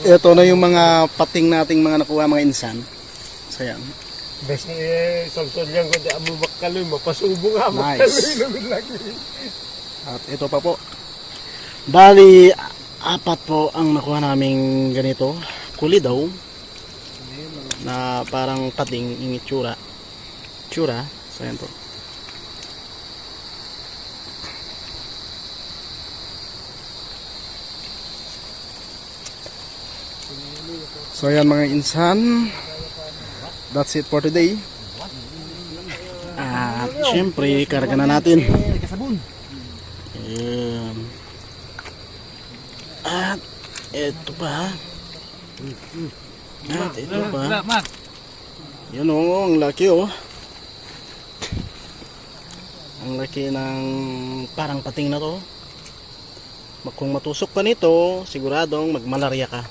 Ito na yung mga pating nating mga nakuha mga insan. So yan. Bes ni solsol yan ko di amo makaloy mapasubo nga Nice. makaloy lagi. At ito pa po. Bali, 4 po ang nakuha naming ganito. Kuli daw. Na parang pating yung itsura. Tsura. So yan po. So yan mga insan. That's it for today. At syempre, karga na natin. Ayan. At ito pa. At ito pa. Yan o, ang laki o. Ang laki ng parang pating na to. Kung matusok pa nito, siguradong magmalarya ka.